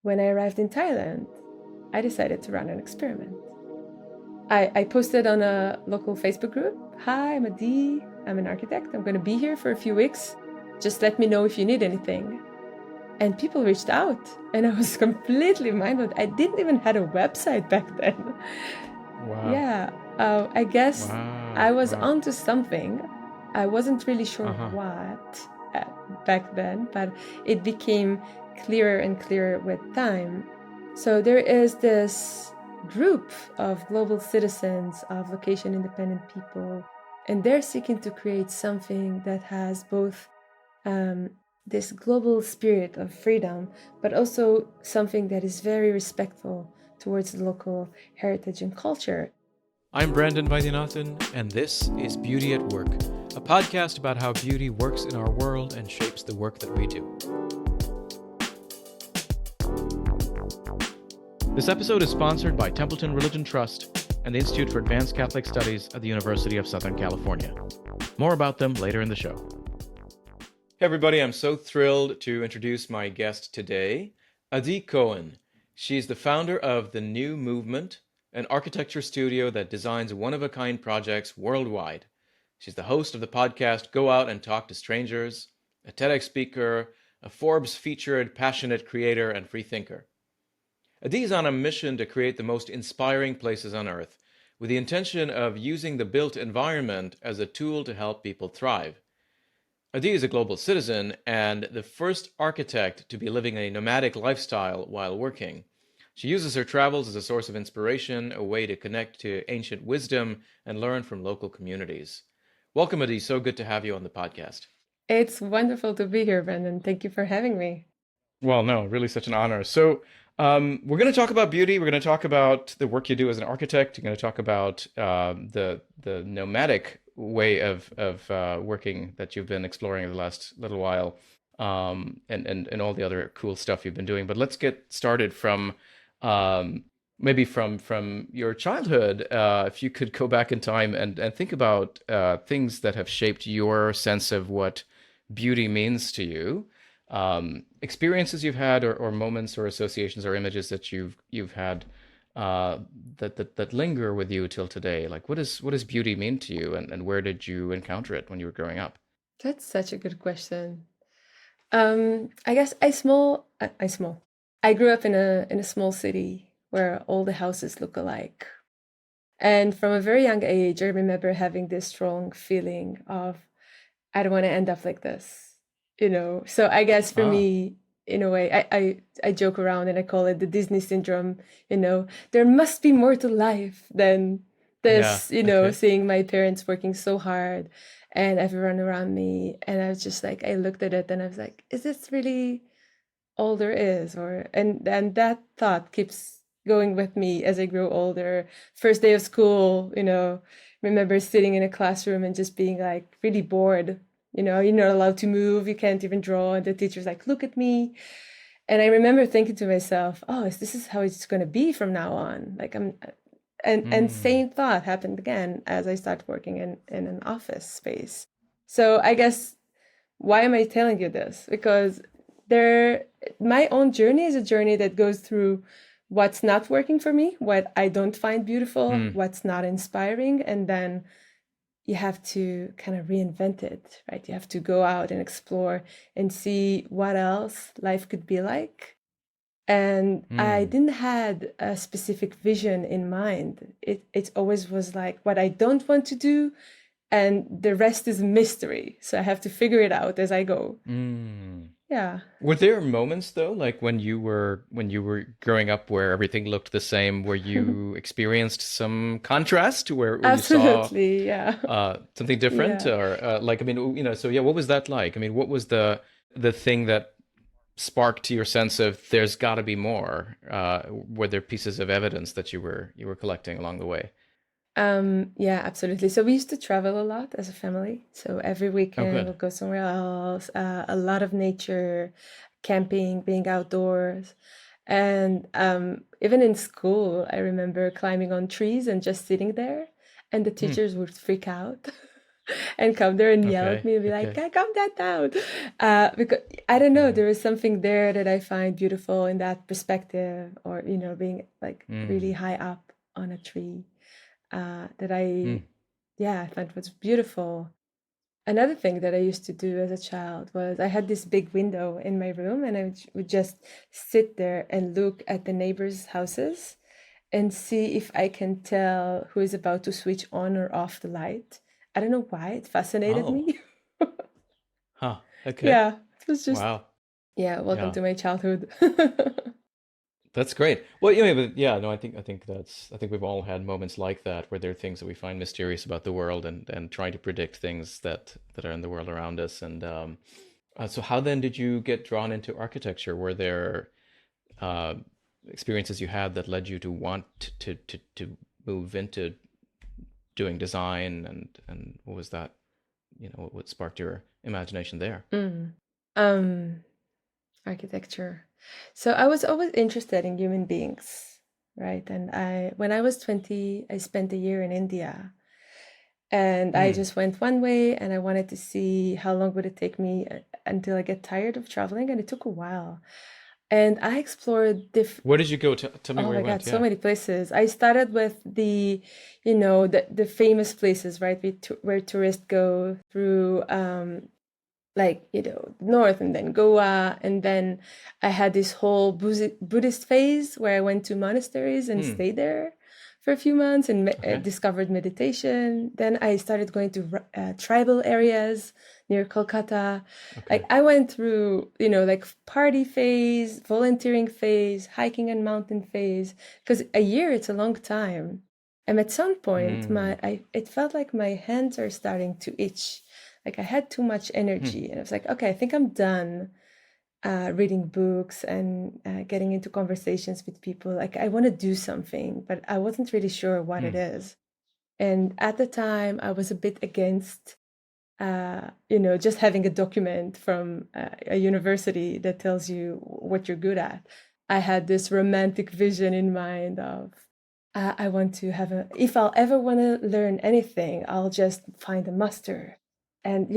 when I arrived in Thailand, I decided to run an experiment. I posted on a local Facebook group, "Hi, I'm Adi. I'm an architect. I'm going to be here for a few weeks. Just let me know if you need anything." And people reached out, and I was completely mind-blown. I didn't even have a website back then. Wow. Yeah, I guess Wow. I was Wow. onto something. I wasn't really sure Uh-huh. what back then, but it became clearer and clearer with time. So there is this group of global citizens, of location-independent people, and they're seeking to create something that has both this global spirit of freedom, but also something that is very respectful towards the local heritage and culture. I'm Brandon Vaidyanathan, and this is Beauty at Work, a podcast about how beauty works in our world and shapes the work that we do. This episode is sponsored by Templeton Religion Trust and the Institute for Advanced Catholic Studies at the University of Southern California. More about them later in the show. Hey everybody, I'm so thrilled to introduce my guest today, Adi Cohen. She's the founder of The New Movement, an architecture studio that designs one-of-a-kind projects worldwide. She's the host of the podcast Go Out and Talk to Strangers, a TEDx speaker, a Forbes-featured passionate creator and free thinker. Adi is on a mission to create the most inspiring places on Earth, with the intention of using the built environment as a tool to help people thrive. Adi is a global citizen and the first architect to be living a nomadic lifestyle while working. She uses her travels as a source of inspiration, a way to connect to ancient wisdom, and learn from local communities. Welcome, Adi. So good to have you on the podcast. It's wonderful to be here, Brendan. Thank you for having me. Well, no, really such an honor. So, we're going to talk about beauty. We're going to talk about the work you do as an architect. You're going to talk about the nomadic way of working that you've been exploring the last little while, and all the other cool stuff you've been doing. But let's get started from maybe from your childhood. If you could go back in time and think about things that have shaped your sense of what beauty means to you, experiences you've had, or moments or associations or images that you've had that linger with you till today. Like what does beauty mean to you, and where did you encounter it when you were growing up? That's such a good question. I guess I grew up in a small city where all the houses look alike. And from a very young age, I remember having this strong feeling of, I don't want to end up like this, you know? So I guess for Ah, me, in a way, I joke around and I call it the Disney syndrome, you know? There must be more to life than yeah, this, okay. seeing my parents working so hard and everyone around me. And I was just like, I looked at it and I was like, is this really all there is? And that thought keeps going with me as I grow older. First day of school, remember sitting in a classroom and just being like really bored. You're not allowed to move, you can't even draw, and the teacher's like, look at me. And I remember thinking to myself, oh, this is how it's going to be from now on. Like and Hmm. same thought happened again as I started working in an office space. So I guess, why am I telling you this? Because there, my own journey is a journey that goes through what's not working for me, what I don't find beautiful, Hmm. what's not inspiring, and then you have to kind of reinvent it, right? You have to go out and explore and see what else life could be like. And I Hmm. didn't had a specific vision in mind. It always was like what I don't want to do, and the rest is mystery. So I have to figure it out as I go. Hmm. Yeah, Were there moments though, like when you were growing up where everything looked the same, where you experienced some contrast, where you saw absolutely. Yeah. something different, Yeah. or like, I mean, so yeah, what was that like? I mean, what was the thing that sparked your sense of there's got to be more? Were there pieces of evidence that you were collecting along the way? Yeah, absolutely. So we used to travel a lot as a family. So every Oh, weekend good. we'll go somewhere else. A lot of nature, camping, being outdoors. And even in school, I remember climbing on trees and just sitting there, and the Hmm. teachers would freak out. and come there and yell at Okay. me and be like, Okay. calm that down. Because I don't know, Okay. there is something there that I find beautiful in that perspective, or, being like really Mm. high up on a tree, that Mm. I find was beautiful. Another thing that I used to do as a child was I had this big window in my room, and I would just sit there and look at the neighbors' houses and see if I can tell who is about to switch on or off the light. I don't know why it fascinated Oh. me. Huh. Okay. Yeah, it was just, Wow. yeah, welcome Yeah. to my childhood. That's great. Well, but yeah, no, I think we've all had moments like that where there are things that we find mysterious about the world, and trying to predict things that are in the world around us. And so how then did you get drawn into architecture? Were there uh, experiences you had that led you to want to move into doing design, and what was that? What sparked your imagination there? Mm. Um, Architecture. So I was always interested in human beings, right? And when I was 20, I spent a year in India, and I Mm. just went one way, and I wanted to see how long would it take me until I get tired of traveling, and it took a while. And I explored Where did you go? Tell me oh where my you God, went. so Yeah. many places. I started with the famous places, right? Where tourists go through, like, north, and then Goa. And then I had this whole Buddhist phase where I went to monasteries and Hmm. stayed there for a few months and Okay. discovered meditation. Then I started going to tribal areas near Kolkata. Like, Okay. I went through, like, party phase, volunteering phase, hiking and mountain phase, because a year, it's a long time. And at some point, Hmm. it felt like my hands are starting to itch. Like, I had too much Hmm. energy, and I was like, okay, I think I'm done reading books and getting into conversations with people. Like, I want to do something, but I wasn't really sure what it Hmm. is. And at the time, I was a bit against, just having a document from a university that tells you what you're good at. I had this romantic vision in mind of, I want to have if I'll ever want to learn anything, I'll just find a master and,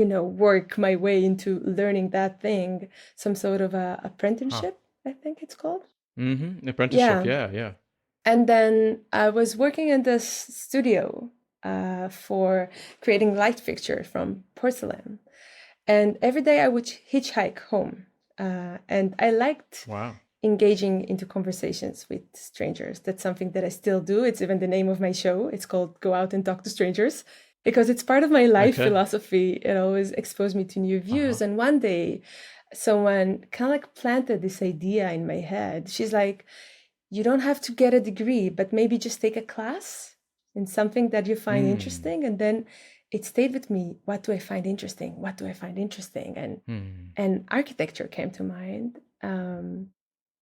work my way into learning that thing, some sort of a Huh. apprenticeship, I think it's called. Mm-hmm. Apprenticeship. Yeah. Yeah. Yeah. And then I was working in this studio for creating light fixture from porcelain. And every day I would hitchhike home. And I liked Wow. engaging into conversations with strangers. That's something that I still do. It's even the name of my show. It's called Go Out and Talk to Strangers, because it's part of my life Okay. philosophy. It always exposed me to new Uh-huh. views. And one day, someone kind of like planted this idea in my head. She's like, you don't have to get a degree, but maybe just take a class in something that you find Hmm. interesting. And then it stayed with me. What do I find interesting? What do I find interesting? Hmm. And architecture came to mind.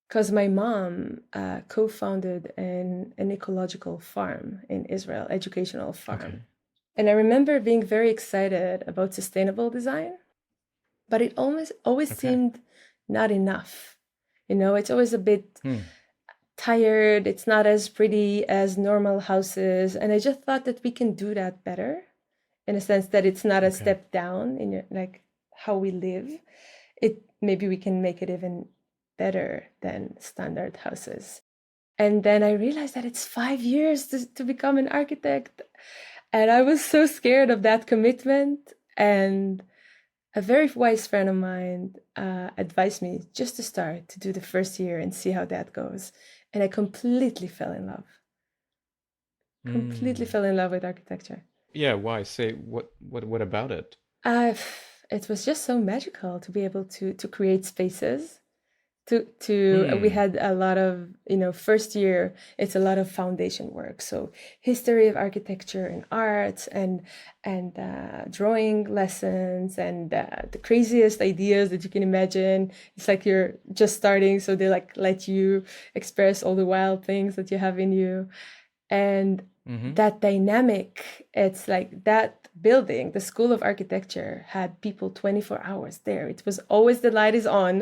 Because my mom co-founded an ecological farm in Israel, educational farm. Okay. And I remember being very excited about sustainable design, but it always Okay. seemed not enough. It's always a bit Hmm. tired. It's not as pretty as normal houses. And I just thought that we can do that better, in a sense that it's not a Okay. step down in like how we live. Maybe we can make it even better than standard houses. And then I realized that it's 5 years to become an architect. And I was so scared of that commitment. And a very wise friend of mine advised me just to start to do the first year and see how that goes. And I completely Hmm. fell in love with architecture. Yeah. Why? Say what about it? Uh, it was just so magical to be able to create spaces. We Hmm. had a lot of, first year, it's a lot of foundation work. So history of architecture and art, and drawing lessons, and the craziest ideas that you can imagine. It's like you're just starting, so they like let you express all the wild things that you have in you. And Mm-hmm. that dynamic, it's like that building, the School of Architecture, had people 24 hours there. It was always the light is on.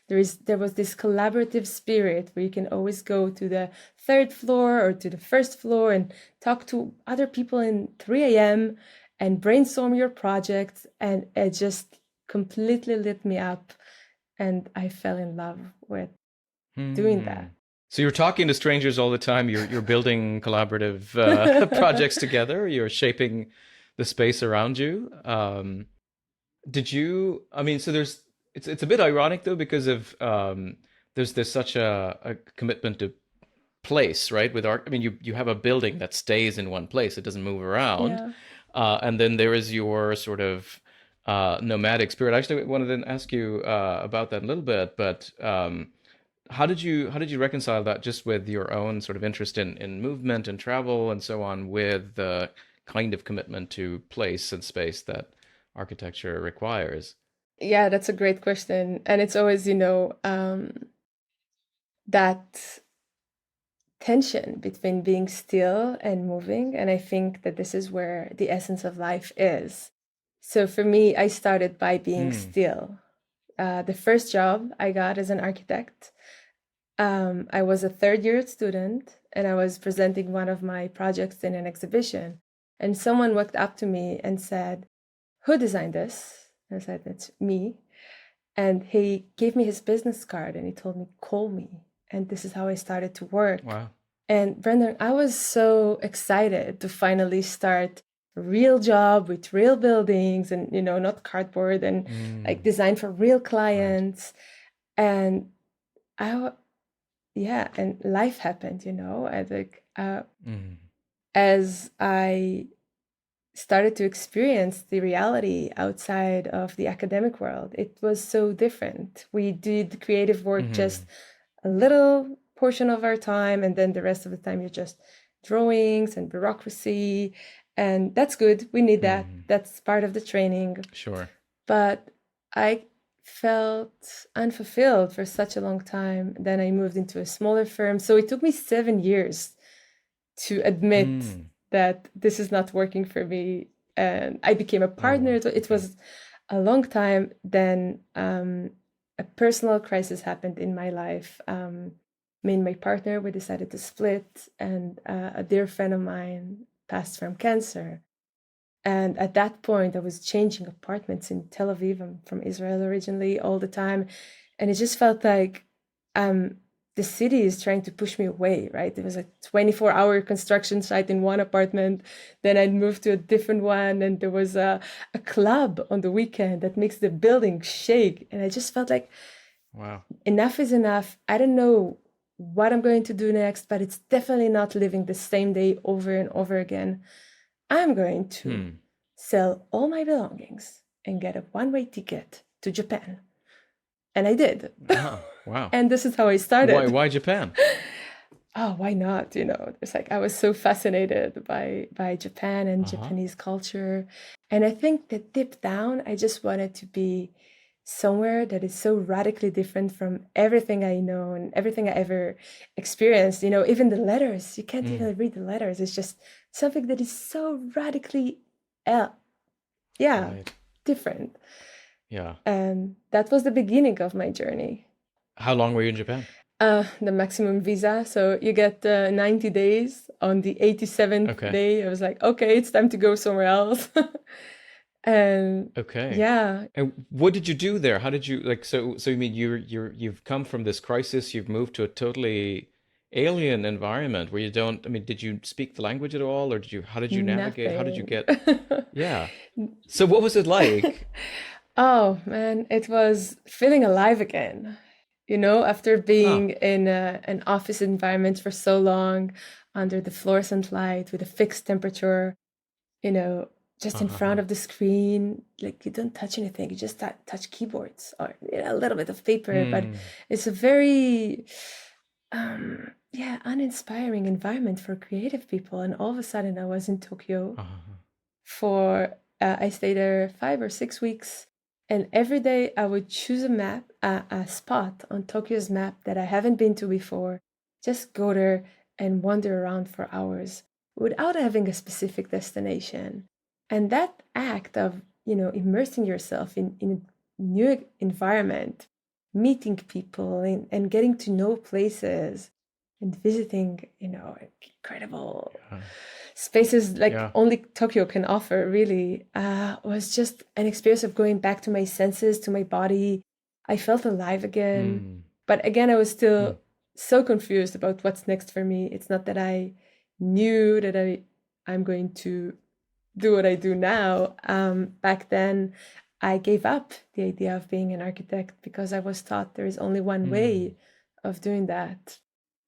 There was this collaborative spirit where you can always go to the third floor or to the first floor and talk to other people in 3 a.m. and brainstorm your projects. And it just completely lit me up. And I fell in love with doing that. So you're talking to strangers all the time. You're building collaborative projects together. You're shaping the space around you. Did you? I mean, so there's it's a bit ironic though because of there's such a commitment to place, right? With art, I mean, you have a building that stays in one place; it doesn't move around. Yeah. And then there is your sort of nomadic spirit. Actually, I wanted to ask you about that a little bit, but how did you reconcile that just with your own sort of interest in movement and travel and so on with the kind of commitment to place and space that architecture requires? Yeah, that's a great question. And it's always, that tension between being still and moving. And I think that this is where the essence of life is. So for me, I started by being still. The first job I got as an architect, I was a third-year student and I was presenting one of my projects in an exhibition. And someone walked up to me and said, "Who designed this?" And I said, "It's me." And he gave me his business card and he told me, "Call me." And this is how I started to work. Wow. And Brendan, I was so excited to finally start a real job with real buildings and, not cardboard and like designed for real clients. Right. And and life happened, I think, as I started to experience the reality outside of the academic world, it was so different. We did creative work just a little portion of our time, and then the rest of the time you're just drawings and bureaucracy, and that's good. We need that. That's part of the training. Sure. But I felt unfulfilled for such a long time. Then I moved into a smaller firm. So it took me 7 years to admit that this is not working for me. And I became a partner. It was a long time. Then a personal crisis happened in my life. Me and my partner, we decided to split, and a dear friend of mine passed from cancer. And at that point, I was changing apartments in Tel Aviv. I'm from Israel originally, all the time. And it just felt like the city is trying to push me away, right? There was a 24-hour construction site in one apartment. Then I'd moved to a different one. And there was a club on the weekend that makes the building shake. And I just felt like, wow, enough is enough. I don't know what I'm going to do next, but it's definitely not living the same day over and over again. I'm going to sell all my belongings and get a one-way ticket to Japan. And I did. Oh, wow. And this is how I started. Why Japan? Oh, why not? It's like I was so fascinated by Japan and Japanese culture. And I think that deep down, I just wanted to be somewhere that is so radically different from everything I know and everything I ever experienced. Even the letters, you can't even read the letters. It's just something that is so radically different. Yeah. And that was the beginning of my journey. How long were you in Japan? The maximum visa. So you get 90 days. On the 87th day, I was like, okay, it's time to go somewhere else. And yeah. And what did you do there? How did you so you mean you've come from this crisis, you've moved to a totally alien environment where did you speak the language at all, or how did you navigate? Nothing. How did you get Yeah. So what was it like? Oh man, it was feeling alive again. After being in an office environment for so long, under the fluorescent light with a fixed temperature, just in front of the screen, like you don't touch anything, you just touch keyboards or a little bit of paper, but it's a very uninspiring environment for creative people. And all of a sudden I was in Tokyo for I stayed there 5 or 6 weeks, and every day I would choose a spot on Tokyo's map that I haven't been to before, just go there and wander around for hours without having a specific destination. And that act of, immersing yourself in a new environment, meeting people and getting to know places, and visiting, incredible spaces like Yeah. only Tokyo can offer, really, was just an experience of going back to my senses, to my body. I felt alive again. Mm. But again, I was still so confused about what's next for me. It's not that I knew that I'm going to do what I do now. Back then, I gave up the idea of being an architect because I was taught there is only one way of doing that.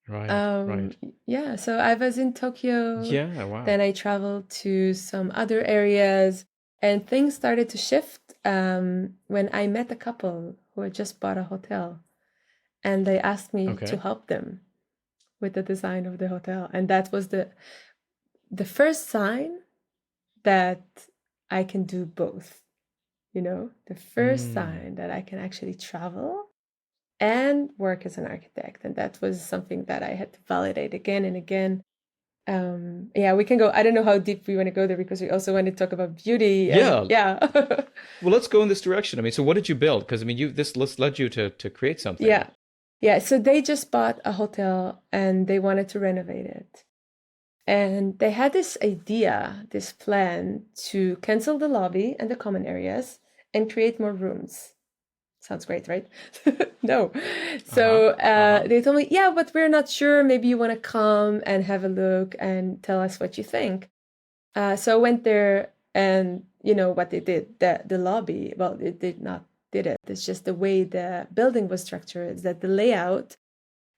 Right. Yeah, so I was in Tokyo, Yeah. Wow. then I traveled to some other areas, and things started to shift when I met a couple who had just bought a hotel, and they asked me to Okay. help them with the design of the hotel. And that was the first sign that I can do both, the first sign that I can actually travel and work as an architect. And that was something that I had to validate again and again. Yeah, we can go. I don't know how deep we want to go there because we also want to talk about beauty and Yeah. yeah. Well, let's go in this direction. I mean, so what did you build? Because I mean, this led you to create something. Yeah. Yeah. So they just bought a hotel and they wanted to renovate it. And they had this idea, this plan to cancel the lobby and the common areas and create more rooms. Sounds great, right? No. So they told me, yeah, but we're not sure. Maybe you want to come and have a look and tell us what you think. So I went there, and what they did, the lobby, well, it did not did it. It's just the way the building was structured, is that the layout,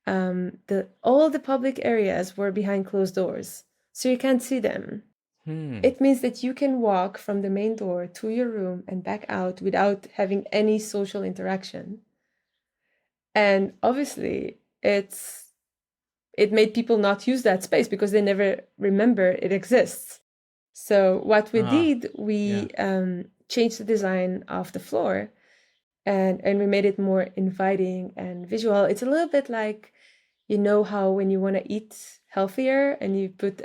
all the public areas were behind closed doors, so you can't see them. It means that you can walk from the main door to your room and back out without having any social interaction. And obviously, it made people not use that space because they never remember it exists. So what we did, we changed the design of the floor, and we made it more inviting and visual. It's a little bit like, how when you want to eat healthier and you put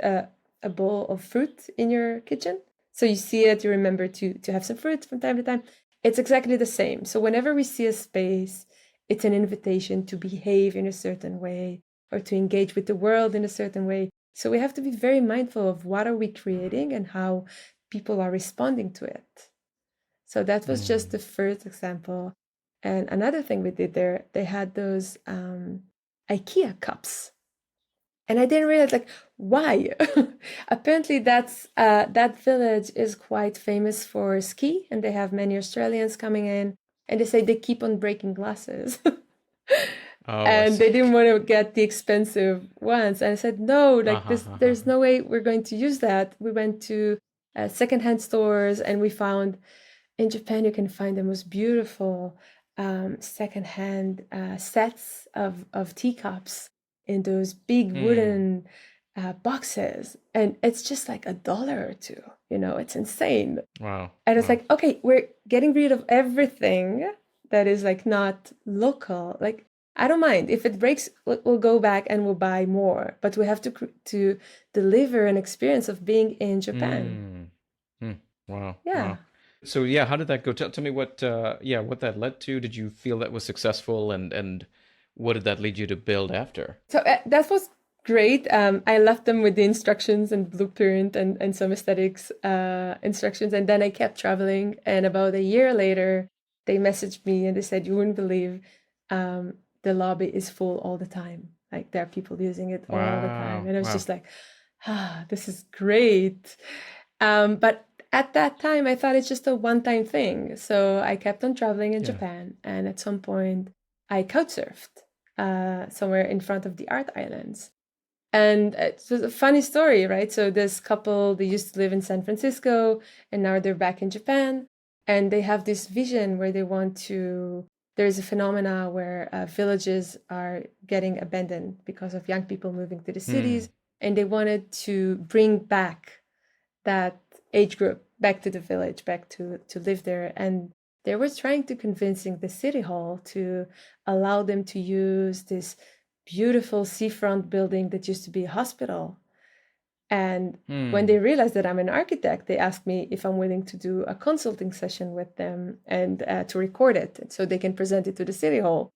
a bowl of fruit in your kitchen, so you see it, you remember to have some fruit from time to time. It's exactly the same. So whenever we see a space, it's an invitation to behave in a certain way or to engage with the world in a certain way. So we have to be very mindful of what are we creating and how people are responding to it. So that was just the first example. And another thing we did there, they had those IKEA cups. And I didn't realize, like, why? Apparently that village is quite famous for ski, and they have many Australians coming in, and they say they keep on breaking glasses. Oh, I And see. they didn't want to get the expensive ones. And I said, no, like this, there's no way we're going to use that. We went to secondhand stores, and we found in Japan you can find the most beautiful secondhand sets of teacups in those big wooden boxes, and it's just like $1 or $2. It's insane. Wow. And it's like, okay, we're getting rid of everything that is like not local. Like, I don't mind if it breaks, we'll go back and we'll buy more. But we have to deliver an experience of being in Japan. Wow. Yeah. Wow. So yeah, how did that go? Tell me what what that led to. Did you feel that was successful, and what did that lead you to build after? So that was great. I left them with the instructions and blueprint and some aesthetics instructions, and then I kept traveling. And about a year later, they messaged me and they said, "You wouldn't believe, the lobby is full all the time. Like, there are people using it all the time." Wow. And I was Wow. just like, this is great. But at that time, I thought it's just a one-time thing. So I kept on traveling in Japan, and at some point, I couchsurfed somewhere in front of the art islands. And it was a funny story, right? So this couple, they used to live in San Francisco, and now they're back in Japan. And they have this vision where they want to, there's a phenomena where villages are getting abandoned because of young people moving to the cities. And they wanted to bring back that age group back to the village, back to live there. And they were trying to convincing the city hall to allow them to use this beautiful seafront building that used to be a hospital. And when they realized that I'm an architect, they asked me if I'm willing to do a consulting session with them and to record it so they can present it to the city hall.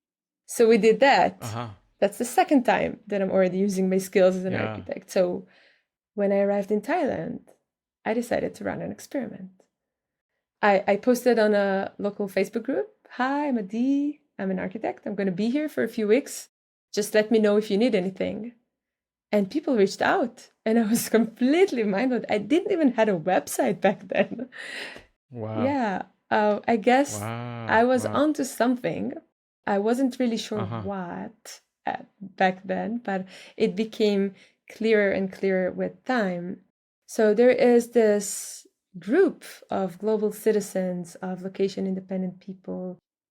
So we did that. That's the second time that I'm already using my skills as an Yeah. architect. So when I arrived in Thailand, I decided to run an experiment. I posted on a local Facebook group, "Hi, I'm Adi. I'm an architect. I'm going to be here for a few weeks. Just let me know if you need anything." And people reached out, and I was completely mind blown. I didn't even have a website back then. Wow. Yeah, I guess Wow. I was Wow. onto something. I wasn't really sure Uh-huh. what back then, but it became clearer and clearer with time. So there is this group of global citizens, of location independent people,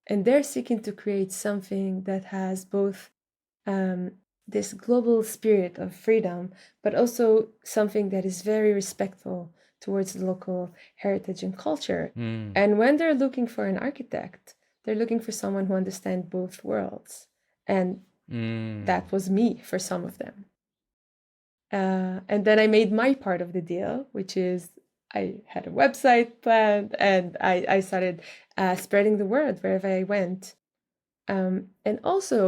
and they're seeking to create something that has both um, this global spirit of freedom, but also something that is very respectful towards the local heritage and culture. Mm. And when they're looking for an architect, they're looking for someone who understands both worlds. And Mm. that was me for some of them. And then I made my part of the deal, which is I had a website planned and I started spreading the word wherever I went. And also,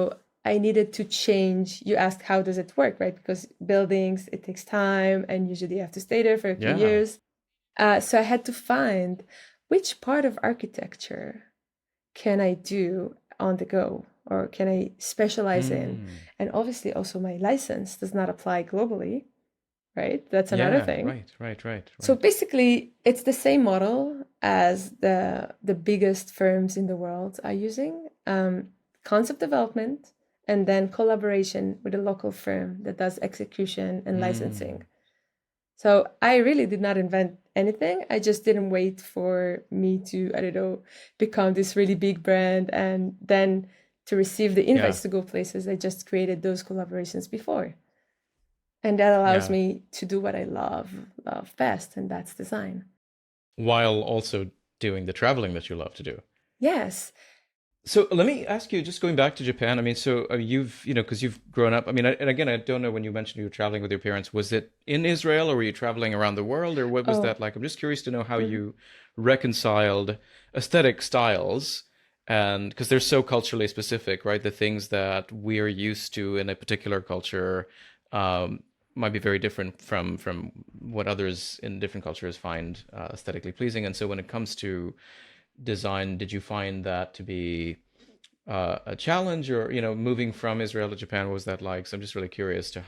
I needed to change. You asked, how does it work, right? Because buildings, it takes time, and usually you have to stay there for a few Yeah. years. So I had to find which part of architecture can I do on the go or can I specialize in? Mm. And obviously, also my license does not apply globally, right? That's another Yeah. thing. Right. Right. Right. So Right. basically, it's the same model as the biggest firms in the world are using. Concept development and then collaboration with a local firm that does execution and licensing. Mm. So I really did not invent anything. I just didn't wait for me to, I don't know, become this really big brand and then to receive the Yeah. invites to go places. I just created those collaborations before. And that allows Yeah. me to do what I love best, and that's design. While also doing the traveling that you love to do. Yes. So let me ask you, just going back to Japan. I mean, so you've, because you've grown up. I mean, and again, I don't know when you mentioned you were traveling with your parents. Was it in Israel, or were you traveling around the world, or what was Oh, that like? I'm just curious to know how mhm. you reconciled aesthetic styles, and because they're so culturally specific, right? The things that we're used to in a particular culture um, might be very different from what others in different cultures find aesthetically pleasing. And so when it comes to design, did you find that to be a challenge, or moving from Israel to Japan, what was that like? So I'm just really curious to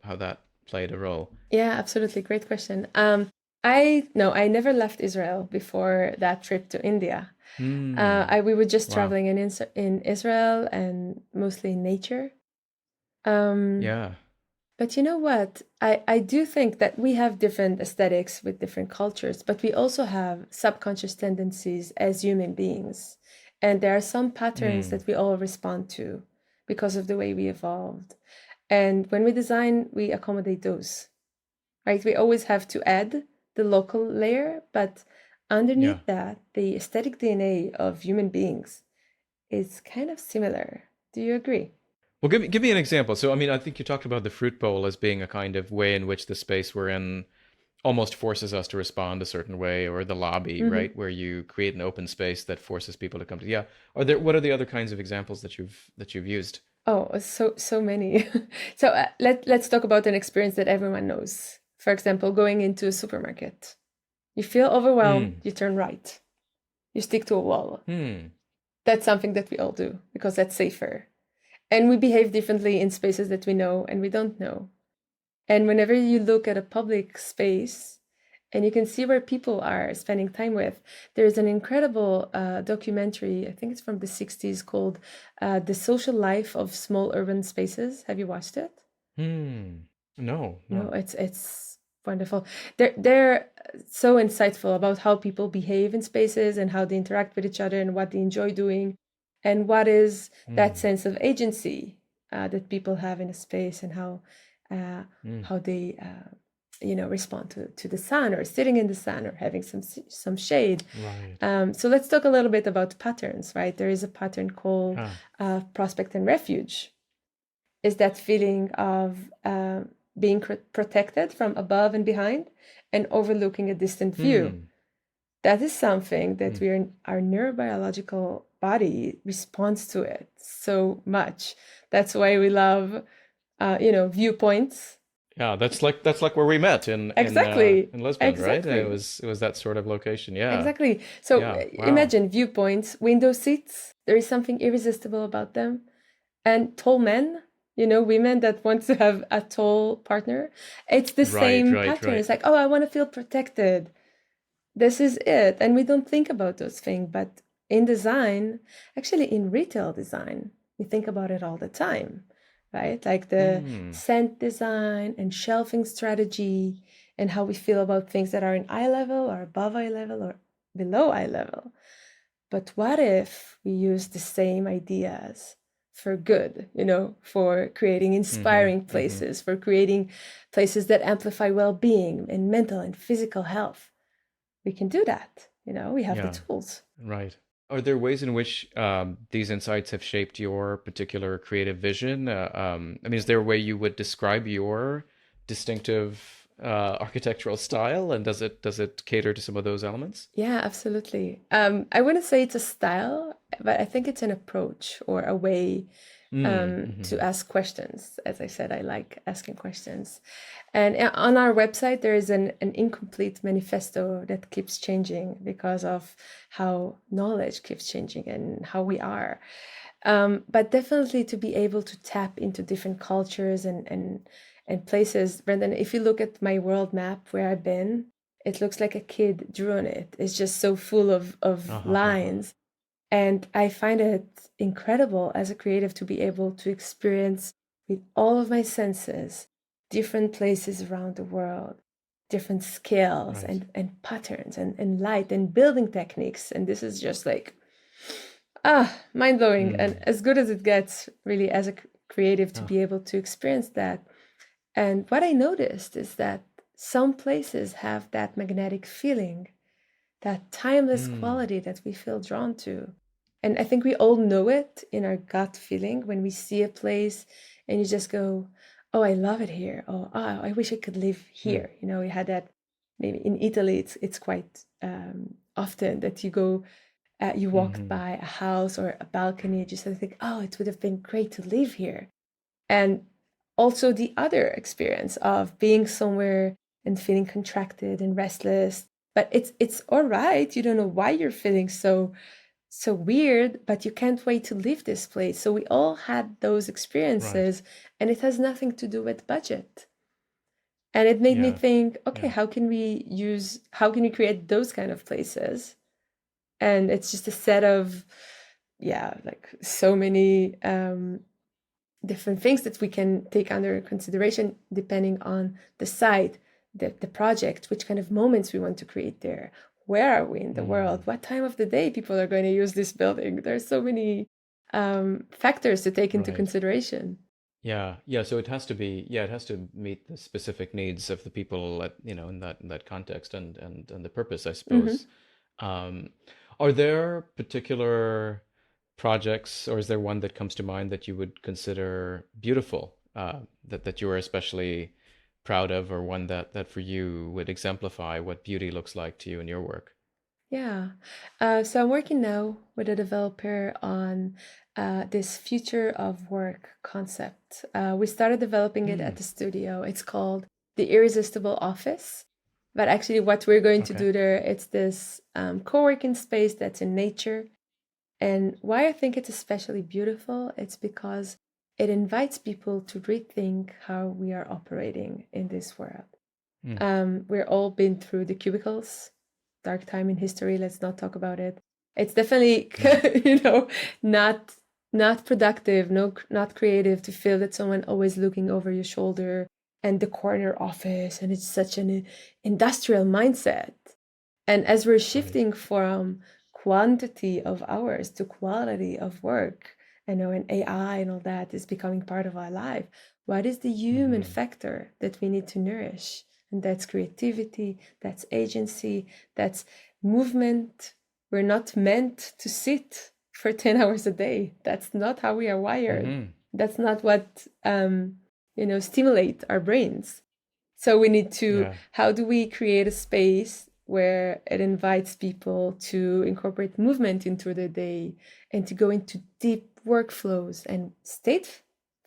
how that played a role. Yeah, absolutely. Great question. I never left Israel before that trip to India. Hmm. We were just Wow. traveling in Israel and mostly in nature. Um, Yeah. but you know what? I do think that we have different aesthetics with different cultures, but we also have subconscious tendencies as human beings. And there are some patterns Hmm. that we all respond to because of the way we evolved. And when we design, we accommodate those, right? We always have to add the local layer, but Yeah. underneath that, the aesthetic DNA of human beings is kind of similar. Do you agree? Well, give me an example. So, I mean, I think you talked about the fruit bowl as being a kind of way in which the space we're in almost forces us to respond a certain way, or the lobby, Mm-hmm. right, where you create an open space that forces people to come to. Yeah. What are the other kinds of examples that you've used? Oh, so many. So let's talk about an experience that everyone knows. For example, going into a supermarket. You feel overwhelmed, Hmm. you turn right. You stick to a wall. Hmm. That's something that we all do because that's safer. And we behave differently in spaces that we know and we don't know. And whenever you look at a public space and you can see where people are spending time with, there's an incredible documentary, I think it's from the 60s, called The Social Life of Small Urban Spaces. Have you watched it? Hmm. No, No, no. it's wonderful. They're so insightful about how people behave in spaces and how they interact with each other and what they enjoy doing, and what is that Hmm. sense of agency that people have in a space, and uh, Hmm. how they respond to the sun or sitting in the sun or having some shade. Right. So let's talk a little bit about patterns, right? There is a pattern called Ah. prospect and refuge. Is that feeling of being protected from above and behind and overlooking a distant view. Hmm. That is something that Hmm. our neurobiological body responds to it so much. That's why we love, viewpoints. Yeah, that's like where we met Exactly. in Lisbon, right? Exactly. It was that sort of location. Yeah. Exactly. So Yeah. Wow. imagine viewpoints, window seats. There is something irresistible about them. And tall men, women that want to have a tall partner. It's the Right, same right, pattern. right. It's like, oh, I want to feel protected. This is it. And we don't think about those things. But in design, actually in retail design, we think about it all the time, right? Like the Hmm. scent design and shelving strategy and how we feel about things that are in eye level or above eye level or below eye level. But what if we use the same ideas for good, for creating Mm-hmm. inspiring Mm-hmm. places, for creating places that amplify well-being and mental and physical health? We can do that. We have the Yeah. tools. Right. Are there ways in which these insights have shaped your particular creative vision? I mean, is there a way you would describe your distinctive architectural style, and does it cater to some of those elements? Yeah, absolutely. I wouldn't say it's a style, but I think it's an approach or a way Mm. to Mm-hmm. ask questions. As I said, I like asking questions. And on our website, there is an incomplete manifesto that keeps changing because of how knowledge keeps changing and how we are. But definitely to be able to tap into different cultures and places. Brendan, if you look at my world map where I've been, it looks like a kid drew on it. It's just so full of Uh-huh. lines. And I find it incredible as a creative to be able to experience with all of my senses different places around the world, different scales Right. and patterns and light and building techniques. And this is just like, mind blowing. And Mm. as good as it gets, really, as a creative to Oh. be able to experience that. And what I noticed is that some places have that magnetic feeling, that timeless Mm. quality that we feel drawn to. And I think we all know it in our gut feeling when we see a place and you just go, oh, I love it here. Oh, I wish I could live Mm. here. We had that maybe in Italy, it's quite often that you walk Mm-hmm. by a house or a balcony, just think, oh, it would have been great to live here. And also the other experience of being somewhere and feeling contracted and restless, but it's all right. You don't know why you're feeling so weird, but you can't wait to leave this place. So we all had those Right. experiences, and it has nothing to do with budget. And it made me Yeah. think, okay, Yeah. how can we create those kind of places? And it's just a set of, yeah, like so many different things that we can take under consideration depending on the site, the project, which kind of moments we want to create there. Where are we in the Mm. world? What time of the day people are going to use this building? There's so many factors to take into Right. consideration. Yeah, yeah. So it has to be, yeah, it has to meet the specific needs of the people at, in that context and the purpose, I Hmm. suppose. Um, are there particular projects, or is there one that comes to mind that you would consider beautiful, that you are especially proud of, or one that for you would exemplify what beauty looks like to you in your work? Yeah. So I'm working now with a developer on this future of work concept. We started developing it at Hmm. the studio. It's called the Irresistible Office. But actually, what we're going to Okay. do there, it's this co-working space that's in nature. And why I think it's especially beautiful, it's because it invites people to rethink how we are operating in this world. Hmm. We're all been through the cubicles, dark time in history. Let's not talk about it. It's definitely, Yeah. not not productive, no, not creative to feel that someone always looking over your shoulder and the corner office, and it's such an industrial mindset. And as we're Right. shifting from quantity of hours to quality of work, and AI and all that is becoming part of our life, what is the human Hmm. factor that we need to nourish? And that's creativity, that's agency, that's movement. We're not meant to sit for 10 hours a day. That's not how we are wired. Hmm. That's not what stimulate our brains. So we need to, Yeah. how do we create a space where it invites people to incorporate movement into the day and to go into deep workflows and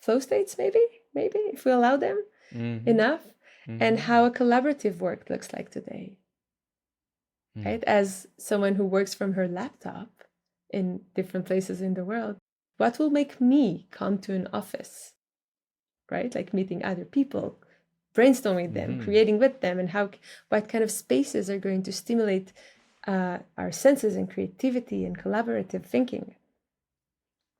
flow states, maybe if we allow them enough, and how a collaborative work looks like today. Right? As someone who works from her laptop in different places in the world, what will make me come to an office, right? Like meeting other people, brainstorming them, creating with them, and what kind of spaces are going to stimulate our senses and creativity and collaborative thinking.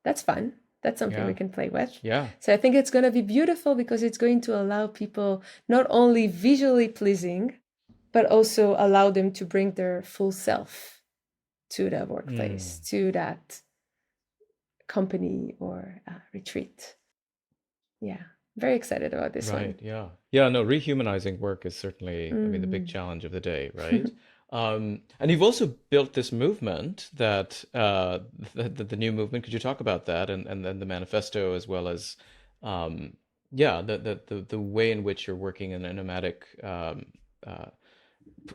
That's fun. That's something we can play with. Yeah. So I think it's going to be beautiful because it's going to allow people not only visually pleasing, but also allow them to bring their full self to the workplace, to that company or retreat. Yeah, very excited about this one. Right. Yeah. Yeah. No, rehumanizing work is certainly, I mean, the big challenge of the day, right? And you've also built this movement that the new movement. Could you talk about that and then the manifesto as well as, yeah, the way in which you're working in a nomadic, uh,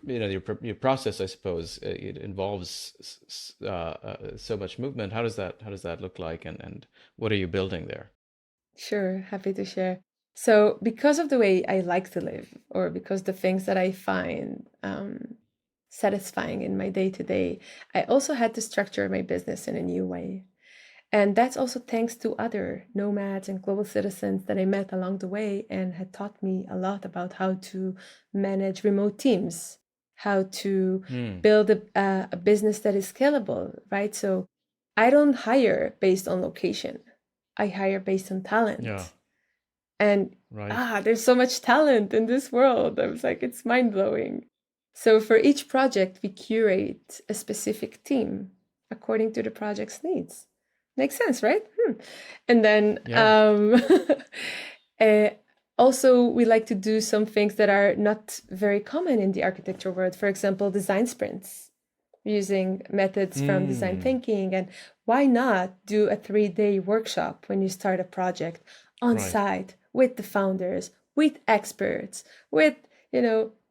your process, I suppose, it involves so much movement. How does that look like, and what are you building there? Sure, happy to share. So, because of the way I like to live, or because the things that I find satisfying in my day to day, I also had to structure my business in a new way. And that's also thanks to other nomads and global citizens that I met along the way and had taught me a lot about how to manage remote teams, how to build a business that is scalable, right? So I don't hire based on location, I hire based on Yeah. talent. And Right. there's so much talent in this world. I was like, it's mind blowing. So for each project, we curate a specific team according to the project's needs. Makes sense, right? And then Yeah. uh, also, we like to do some things that are not very common in the architecture world. For example, design sprints using methods from design thinking. And why not do a 3-day workshop when you start a project on Right. site with the founders, with experts, with,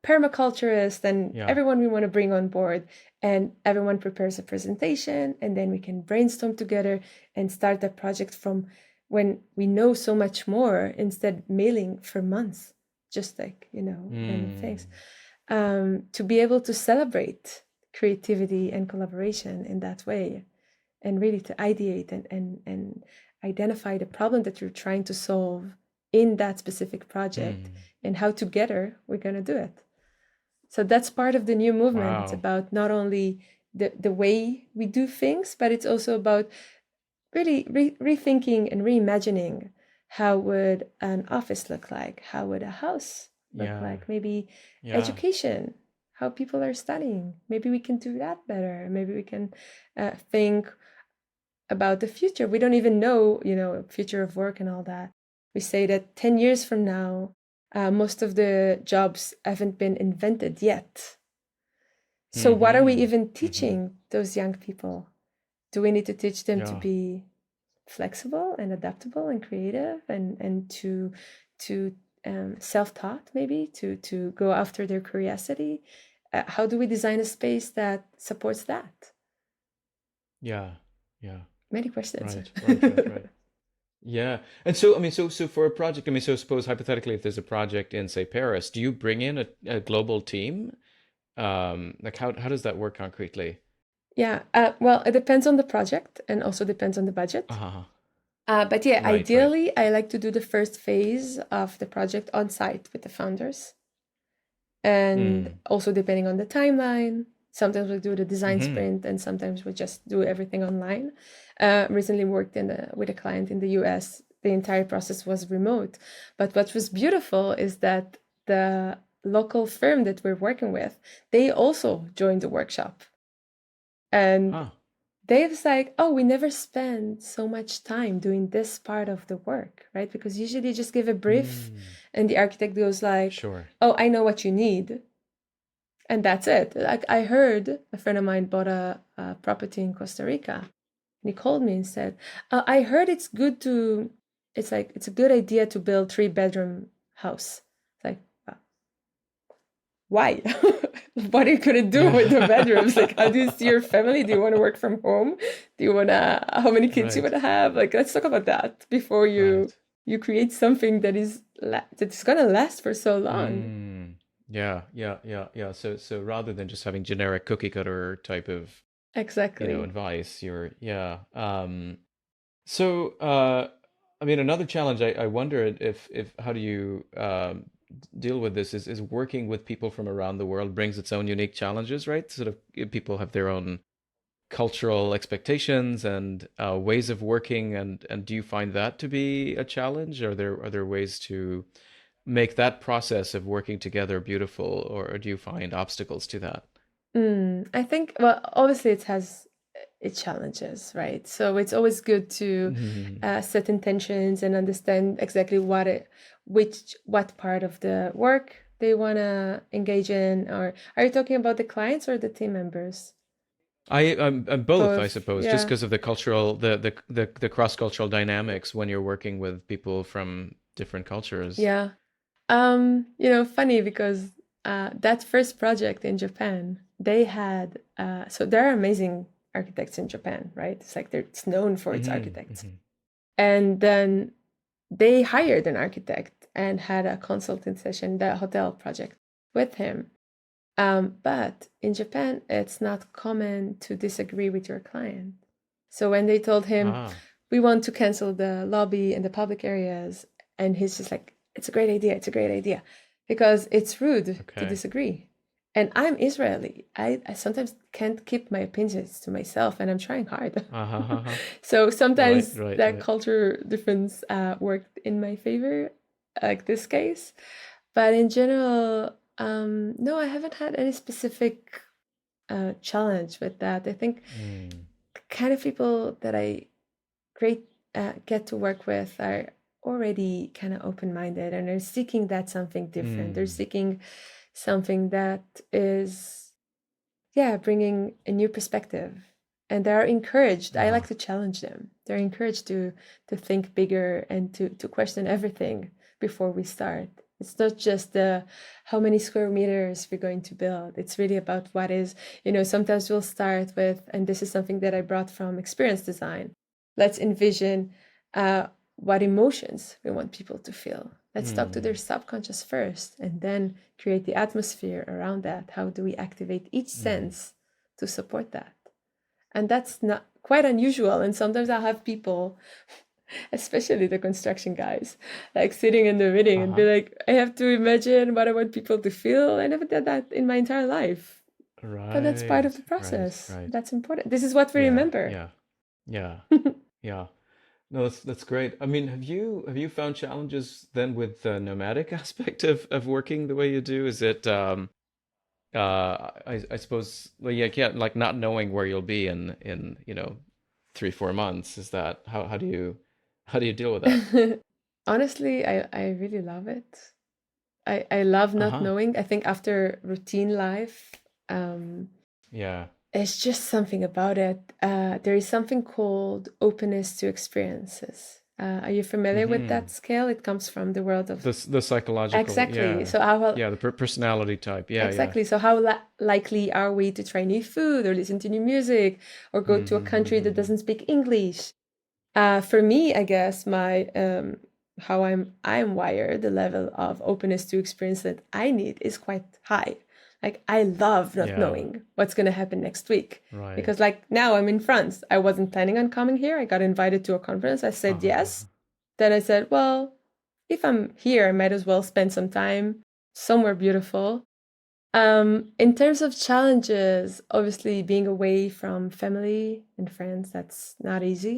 permaculturists and Yeah. everyone we want to bring on board. And everyone prepares a presentation, and then we can brainstorm together and start the project from when we know so much more, instead mailing for months, just like, random things. To be able to celebrate creativity and collaboration in that way, and really to ideate and identify the problem that you're trying to solve in that specific project and how together we're going to do it. So that's part of the new movement. It's Wow. about not only the way we do things, but it's also about really rethinking and reimagining how would an office look like, how would a house look Yeah. like, maybe Yeah. education, how people are studying. Maybe we can do that better. Maybe we can think about the future. We don't even know, future of work and all that. We say that 10 years from now, most of the jobs haven't been invented yet. So what are we even teaching those young people? Do we need to teach them to Yeah. be flexible and adaptable and creative and to self-taught, maybe to go after their curiosity? How do we design a space that supports that? Yeah. Yeah. Many questions. Right. Yeah. And so, I mean, so for a project, I mean, so suppose hypothetically, if there's a project in, say, Paris, do you bring in a global team? Like how does that work concretely? Yeah, well, it depends on the project and also depends on the budget. Uh-huh. But yeah, Right. ideally, I like to do the first phase of the project on site with the founders. And also depending on the timeline, sometimes we do the design sprint and sometimes we just do everything online. Recently worked with a client in the US. The entire process was remote. But what was beautiful is that the local firm that we're working with, they also joined the workshop. And Huh. they was like, oh, we never spend so much time doing this part of the work, right? Because usually you just give a brief and the architect goes like, Sure. oh, I know what you need. And that's it. Like I heard a friend of mine bought a property in Costa Rica. And he called me and said, I heard it's a good idea to build 3-bedroom house. It's like, wow. why? What are you gonna do with the bedrooms? Like, how do you see your family? Do you want to work from home? Do you wanna, how many kids you Right. wanna have? Like, let's talk about that before Right. you create something that is that's gonna last for so long. Mm. Yeah, yeah, yeah, yeah. So rather than just having generic cookie cutter type of, Exactly. advice, you're yeah. So I mean, another challenge I wonder if how do you deal with this is working with people from around the world brings its own unique challenges, right? Sort of people have their own cultural expectations and ways of working, and do you find that to be a challenge? Are there ways to make that process of working together beautiful, or do you find obstacles to that? I think, well, obviously it has its challenges, right? So it's always good to Mhm. set intentions and understand exactly what part of the work they want to engage in. Or are you talking about the clients or the team members? I'm both, I Both, suppose, just yeah. because of the cultural, the cross-cultural dynamics when you're working with people from different cultures. Yeah. Funny because that first project in Japan, they had so there are amazing architects in Japan, right? It's like it's known for its Hmm. architects. Hmm. And then they hired an architect and had a consulting session, the hotel project, with him. But in Japan, it's not common to disagree with your client. So when they told him, Ah, we want to cancel the lobby and the public areas, and he's just like, it's a great idea, it's a great idea, because it's rude to okay. disagree. And I'm Israeli. I sometimes can't keep my opinions to myself, and I'm trying hard. Uh-huh. So Right, sometimes right, that right. culture difference worked in my favor, like this case. But in general, no, I haven't had any specific challenge with that. I think Mm. the kind of people that I great get to work with are already kind of open-minded and are seeking that something different. They're Mm. seeking something that is, yeah, bringing a new perspective. And they're encouraged. I Uh-huh. like to challenge them. They're encouraged to think bigger and to question everything before we start. It's not just the how many square meters we're going to build. It's really about what is, sometimes we'll start with, and this is something that I brought from experience design. Let's envision what emotions we want people to feel. Let's talk to their Mm. subconscious first and then create the atmosphere around that. How do we activate each Mm. sense to support that? And that's not quite unusual. And sometimes I'll have people, especially the construction guys, like sitting in the meeting and be Uh-huh. like, I have to imagine what I want people to feel. I never did that in my entire life. But that's part Right, of the right, process. right. That's important. This is what we Yeah, remember. yeah, yeah, yeah. No, that's great. I mean, have you found challenges then with the nomadic aspect of working the way you do? Is it I suppose, well, yeah, can't, like, not knowing where you'll be in 3 4 months, is that how do you deal with that? Honestly, I really love it. I love not Uh-huh. knowing. I think after routine life, um, Yeah. it's just something about it. There is something called openness to experiences. Are you familiar with Mm-hmm. that scale? It comes from the world of The psychological, exactly. yeah. So how Yeah, the personality type. Yeah, yeah. exactly. So how likely are we to try new food or listen to new music or go to a country that Mm-hmm. doesn't speak English? For me, I guess my how I'm wired, the level of openness to experience that I need is quite high. Like I love not Yeah, knowing what's gonna happen next week. Because right. like now I'm in France. I wasn't planning on coming here. I got invited to a conference. I said yes. Uh-huh. Then I said, well, if I'm here, I might as well spend some time somewhere beautiful. In terms of challenges, obviously being away from family and friends, that's not easy.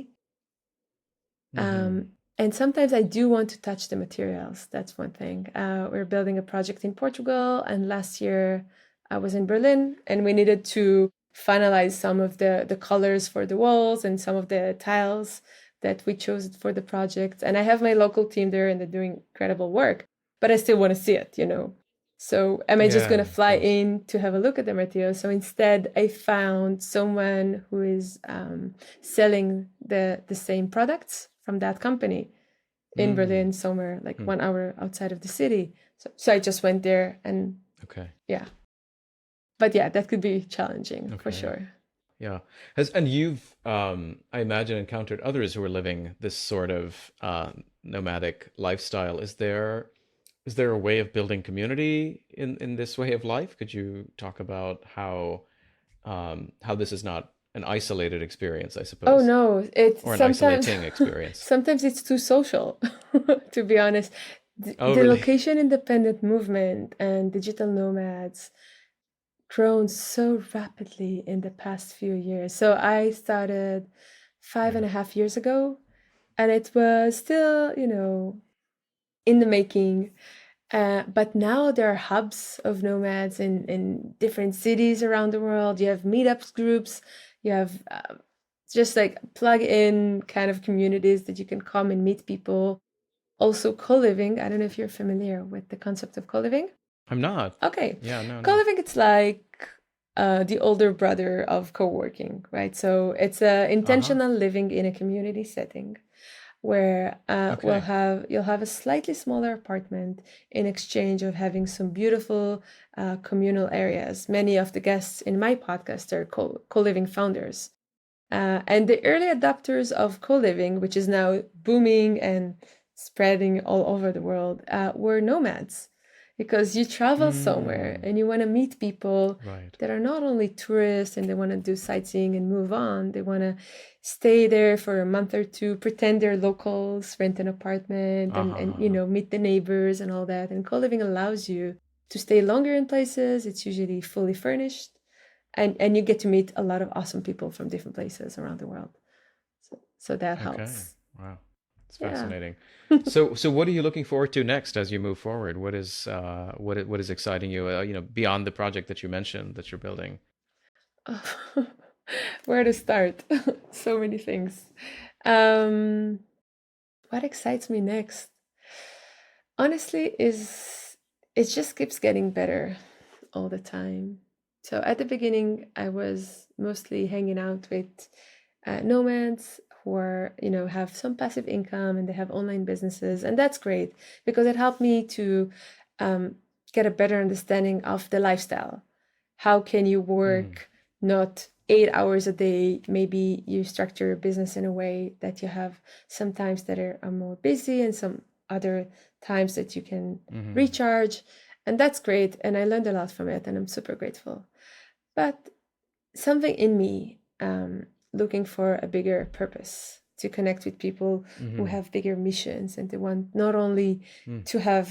Mm-hmm. And sometimes I do want to touch the materials. That's one thing. We're building a project in Portugal, and last year I was in Berlin, and we needed to finalize some of the colors for the walls and some of the tiles that we chose for the project. And I have my local team there, and they're doing incredible work, but I still want to see it. So am I just going Yeah, to of fly course. in to have a look at the materials? So instead, I found someone who is selling the same products from that company in Mm. Berlin, somewhere like Hmm. 1 hour outside of the city. So I just went there and Okay. Yeah. But yeah, that could be challenging for Okay. sure. Yeah. And you've, I imagine, encountered others who are living this sort of nomadic lifestyle. Is there a way of building community in this way of life? Could you talk about how this is not an isolated experience, I Oh suppose, no, it's or an sometimes isolating experience? sometimes it's too social, to be honest. Oh, The really? location independent movement and digital nomads grown so rapidly in the past few years. So I started five Yeah. and a half years ago, and it was still, in the making. But now there are hubs of nomads in different cities around the world. You have meetups groups, you have just like plug in kind of communities that you can come and meet people. Also, co living. I don't know if you're familiar with the concept of co living. I'm not. Okay. Yeah, no, no. Co-living, it's like the older brother of co-working, right? So it's Uh-huh. intentional living in a community setting where Okay. you'll have a slightly smaller apartment in exchange of having some beautiful communal areas. Many of the guests in my podcast are co-living founders. And the early adopters of co-living, which is now booming and spreading all over the world, were nomads, because you travel somewhere Mm, and you want to meet people right. that are not only tourists and they want to do sightseeing and move on. They want to stay there for a month or two, pretend they're locals, rent an apartment, Uh-huh. and Uh-huh. meet the neighbors and all that. And co-living allows you to stay longer in places. It's usually fully furnished, and you get to meet a lot of awesome people from different places around the world. So that Okay. helps. Wow. It's Yeah. fascinating. So what are you looking forward to next as you move forward? What is exciting you, beyond the project that you mentioned that you're building? Where to start? So many things. Um, what excites me next? Honestly, is it just keeps getting better all the time. So at the beginning, I was mostly hanging out with nomads who are, have some passive income and they have online businesses, and that's great because it helped me to um, get a better understanding of the lifestyle. How can you Mm, work not 8 hours a day? Maybe you structure your business in a way that you have some times that are more busy and some other times that you can hmm. recharge. And that's great. And I learned a lot from it, and I'm super grateful. But something in me looking for a bigger purpose to connect with people who Hmm. have bigger missions, and they want not only Mm. to have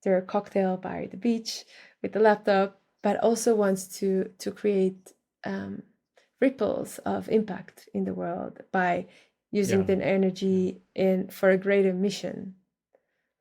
their cocktail by the beach with the laptop, but also wants to create um, ripples of impact in the world by using Yeah. their Yeah. energy in for a greater mission,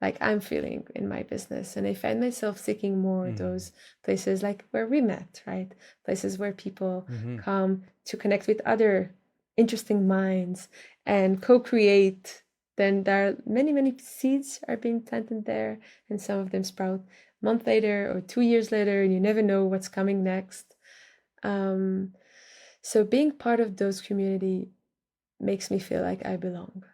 like I'm feeling in my business. And I find myself seeking more Mm. those places like where we met, right? Places where people Hmm. come to connect with other interesting minds and co-create. Then there are many, many seeds are being planted there, and some of them sprout a month later or 2 years later, and you never know what's coming next. Um, so being part of those community makes me feel like I belong,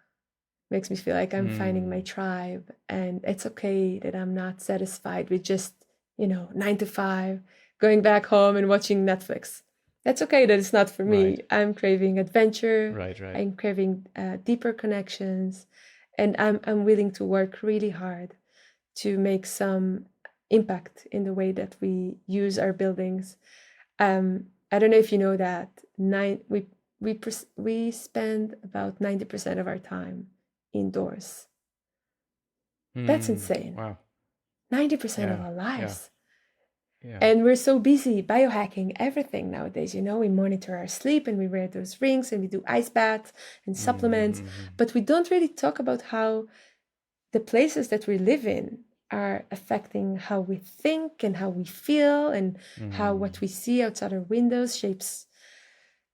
makes me feel like I'm finding my Mm. tribe, and it's okay that I'm not satisfied with just, 9 to 5, going back home and watching Netflix. That's okay that it's not for Right. me. I'm craving adventure, Right. Right. I'm craving deeper connections, and I'm willing to work really hard to make some impact in the way that we use our buildings. I don't know if you know that we spend about 90% of our time indoors. That's Mm. insane. Wow. 90% of Yeah. our Yeah. lives. Yeah. And we're so busy biohacking everything nowadays. We monitor our sleep and we wear those rings and we do ice baths and supplements, Mm-hmm. but we don't really talk about how the places that we live in are affecting how we think and how we feel, and how what Mm. we see outside our windows shapes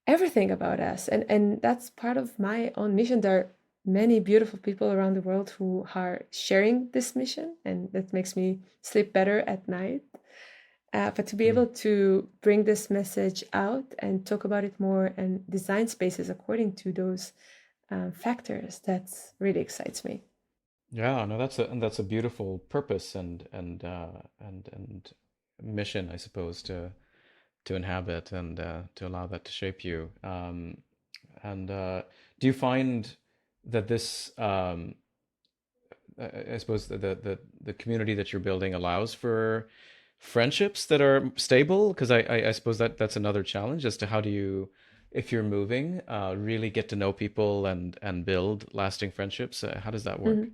everything about us. And that's part of my own mission. There are many beautiful people around the world who are sharing this mission, and that makes me sleep better at night. But to be Mm. able to bring this message out and talk about it more and design spaces according to those factors, that's really excites me. Yeah. No, that's a beautiful purpose, and mission, I suppose, to inhabit and to allow that to shape you. And do you find that this, I suppose, the community that you're building allows for friendships that are stable? Because I suppose that's another challenge as to how do you, if you're moving, really get to know people and build lasting friendships. How does that work? Mhm.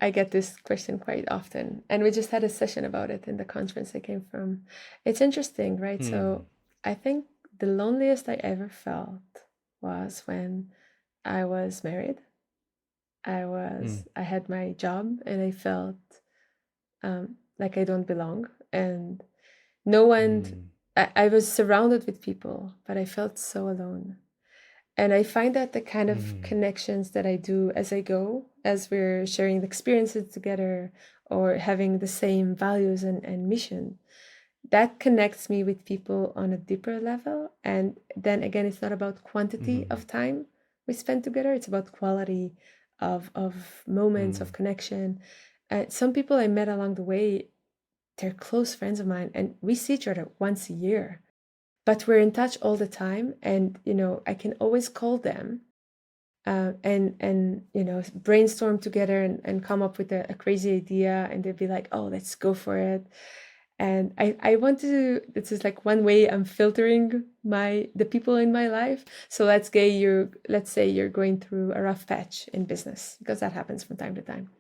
I get this question quite often, and we just had a session about it in the conference I came from. It's interesting, right? Hmm. So I think the loneliest I ever felt was when I was married. Hmm. I had my job, and I felt like I don't belong, and no one. Hmm. I was surrounded with people, but I felt so alone. And I find that the kind of Hmm. connections that I do as I go, as we're sharing the experiences together or having the same values and mission, that connects me with people on a deeper level. And then again, it's not about quantity Hmm. of time we spend together, it's about quality of moments of Hmm. connection. Some people I met along the way, they're close friends of mine, and we see each other once a year, but we're in touch all the time. And I can always call them and brainstorm together and come up with a crazy idea, and they'd be like, oh, let's go for it. And I want to, this is like one way I'm filtering the people in my life. So let's say you're going through a rough patch in business, because that happens from time to time.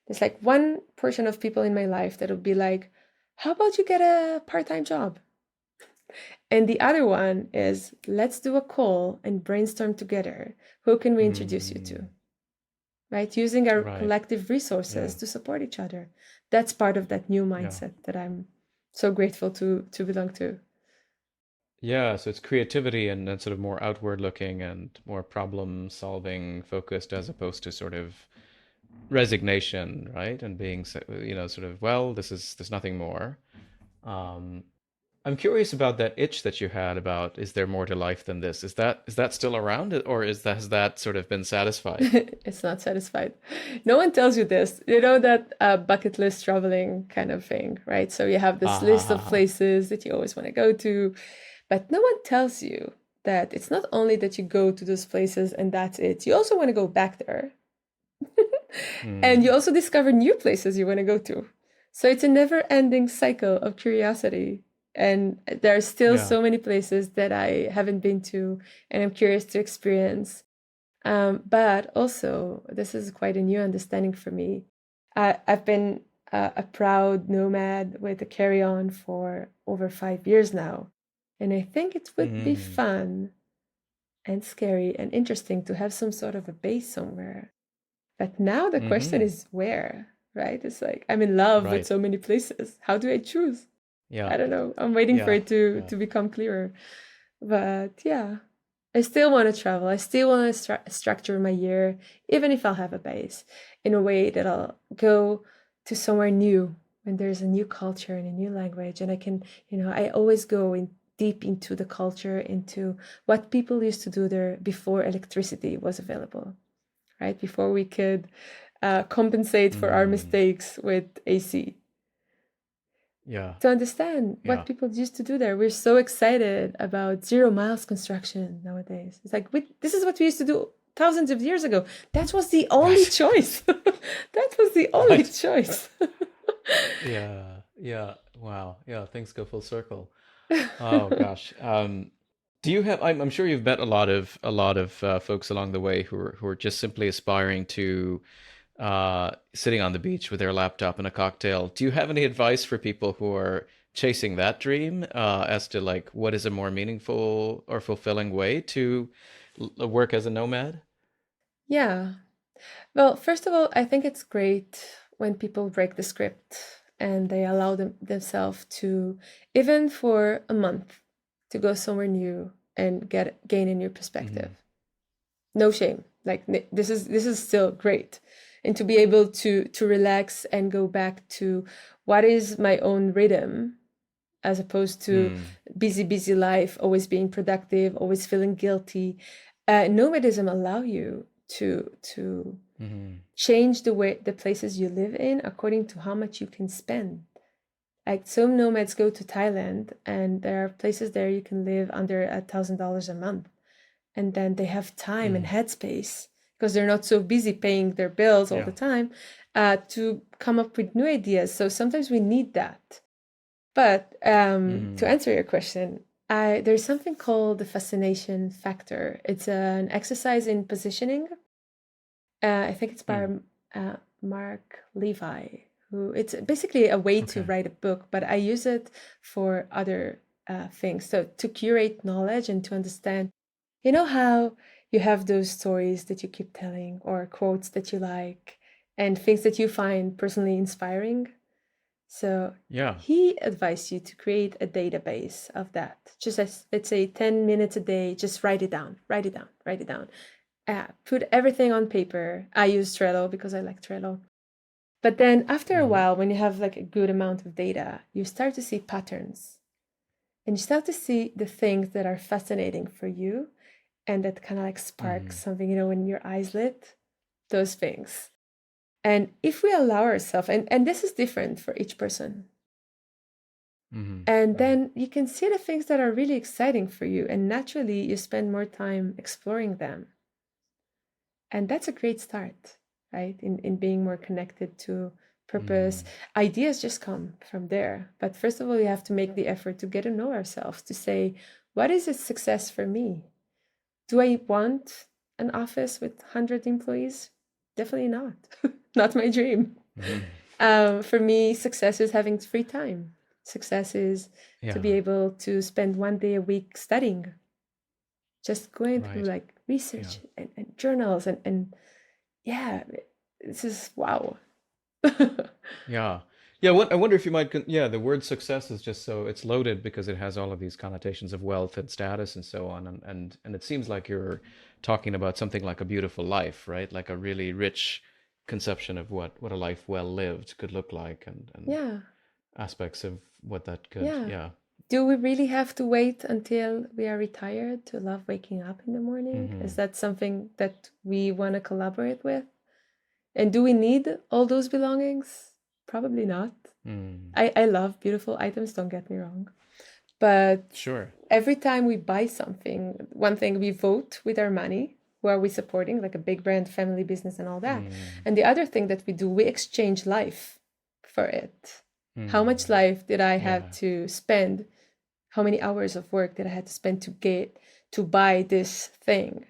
There's like one portion of people in my life that would be like, how about you get a part-time job? And the other one is, let's do a call and brainstorm together. Who can we introduce you Hmm. to? Right? Using our Right. collective resources Yeah. to support each other. That's part of that new Yeah. mindset that I'm so grateful to belong to. Yeah, so it's creativity and sort of more outward looking and more problem solving focused as opposed to sort of resignation, right? And being, sort of, well, there's nothing more. Um, I'm curious about that itch that you had about, is there more to life than this? Is that still around, or has that sort of been satisfied? It's not satisfied. No one tells you this. You know that bucket list traveling kind of thing, right? So you have this Ah, ha, list ha, of ha. places that you always want to go to, but no one tells you that it's not only that you go to those places and that's it. You also want to go back there. And you Hmm. also discover new places you want to go to. So it's a never ending cycle of curiosity. And there are still Yeah. so many places that I haven't been to and I'm curious to experience. But also, this is quite a new understanding for me. I've been a proud nomad with a carry on for over 5 years now. And I think it would be Hmm. fun and scary and interesting to have some sort of a base somewhere. But now the question Hmm. is where, right? It's like I'm in love with Right. so many places. How do I choose? Yeah. I don't know. I'm waiting for Yeah. it to Yeah. to become clearer. But yeah, I still want to travel. I still want to structure my year, even if I'll have a base, in a way that I'll go to somewhere new when there's a new culture and a new language. And I can, I always go in deep into the culture, into what people used to do there before electricity was available, right? Before we could compensate for our Hmm. mistakes with AC. Yeah. To understand what Yeah. people used to do there. We're so excited about 0 miles construction nowadays. It's like, this is what we used to do thousands of years ago. That was the only Right. choice. That was the only Right. choice. Yeah. Yeah. Wow. Yeah. Things go full circle. Oh gosh. Do you have? I'm sure you've met a lot of folks along the way who are just simply aspiring to sitting on the beach with their laptop and a cocktail. Do you have any advice for people who are chasing that dream as to like what is a more meaningful or fulfilling way to work as a nomad? Yeah. Well, first of all, I think it's great when people break the script and they allow themselves to, even for a month, to go somewhere new and gain a new perspective. Hmm. No shame. Like this is still great. And to be able to relax and go back to what is my own rhythm, as opposed to Hmm. busy life, always being productive, always feeling guilty. Nomadism allow you to Hmm. change the places you live in according to how much you can spend. Like some nomads go to Thailand, and there are places there you can live under $1,000 a month. And then they have time and headspace because they're not so busy paying their bills all the time to come up with new ideas. So sometimes we need that. But to answer your question, there's something called the fascination factor. It's an exercise in positioning. I think it's by Mark Levi, who it's basically a way to write a book, but I use it for other things. So to curate knowledge and to understand, you know how you have those stories that you keep telling or quotes that you like and things that you find personally inspiring. So he advised you to create a database of that. Just as, let's say 10 minutes a day, just write it down. Put everything on paper. I use Trello because I like Trello. But then after a while, when you have like a good amount of data, you start to see patterns. And you start to see the things that are fascinating for you and that kind of like sparks something, you know, when your eyes lit, those things. And if we allow ourselves, and this is different for each person, and then you can see the things that are really exciting for you, and naturally you spend more time exploring them. And that's a great start, right? In being more connected to purpose. Ideas just come from there. But first of all, you have to make the effort to get to know ourselves, to say, what is a success for me? Do I want an office with 100 employees? Definitely not. Not my dream. For me, success is having free time. Success is to be able to spend 1 day a week studying, just going through like research and journals and this is wow. I wonder if you might the word success is just so it's loaded because it has all of these connotations of wealth and status and so on, and it seems like you're talking about something like a beautiful life, right? Like a really rich conception of what a life well lived could look like, and aspects of what that could. Do we really have to wait until we are retired to love waking up in the morning? Is that something that we want to collaborate with? And do we need all those belongings? Probably not. I love beautiful items, don't get me wrong. But every time we buy something, one thing, we vote with our money. Who are we supporting? Like a big brand, family business and all that. And the other thing that we do, we exchange life for it. How much life did I have to spend? How many hours of work did I have to spend to buy this thing?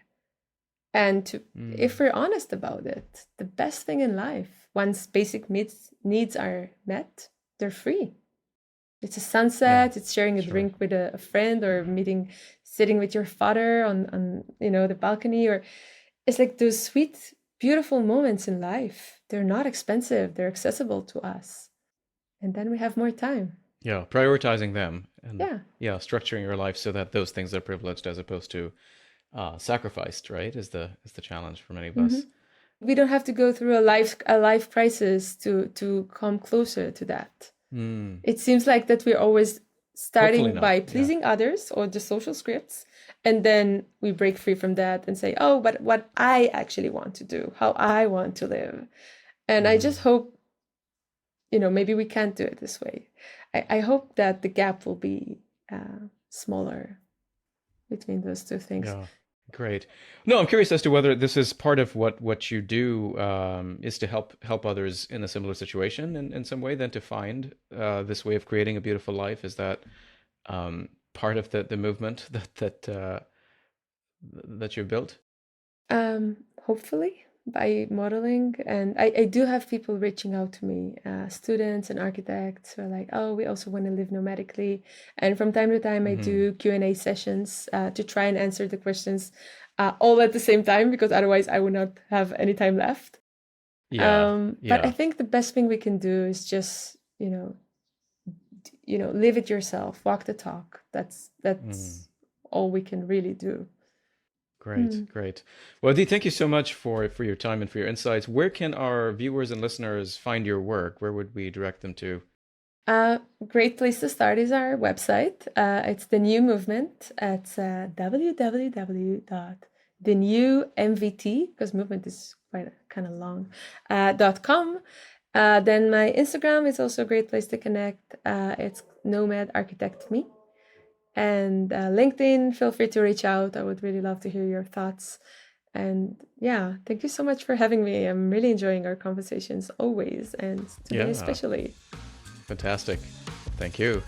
And if we're honest about it, the best thing in life, once basic needs are met, they're free. It's a sunset, it's sharing a drink with a friend, or sitting with your father on the balcony, or it's like those sweet, beautiful moments in life. They're not expensive, they're accessible to us. And then we have more time. Prioritizing them and structuring your life so that those things are privileged as opposed to sacrificed, right? Is the challenge for many of us. We don't have to go through a life crisis to come closer to that. It seems like that we're always starting by pleasing others or the social scripts, and then we break free from that and say, oh, but what I actually want to do, how I want to live. And I just hope, maybe we can't do it this way. I hope that the gap will be smaller between those two things. Great. No, I'm curious as to whether this is part of what you do is to help others in a similar situation in some way, then to find this way of creating a beautiful life. Is that part of the movement that you've built? Hopefully, by modeling. And I do have people reaching out to me, students and architects who are like, oh, we also want to live nomadically. And from time to time, I do Q&A sessions to try and answer the questions all at the same time, because otherwise I would not have any time left. But I think the best thing we can do is just, live it yourself, walk the talk. That's all we can really do. Great. Well, Adi, thank you so much for your time and for your insights. Where can our viewers and listeners find your work? Where would we direct them to? Great place to start is our website. It's The New Movement. It's www.thenewmvt, because movement is quite kind of long, .com. Then my Instagram is also a great place to connect. It's Nomad Architect Me. And LinkedIn, feel free to reach out. I would really love to hear your thoughts. And yeah, thank you so much for having me. I'm really enjoying our conversations always, and today especially. Fantastic. Thank you.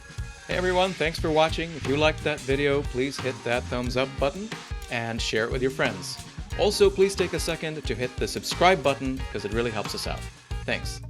Hey everyone, thanks for watching. If you liked that video, please hit that thumbs up button and share it with your friends. Also, please take a second to hit the subscribe button because it really helps us out. Thanks.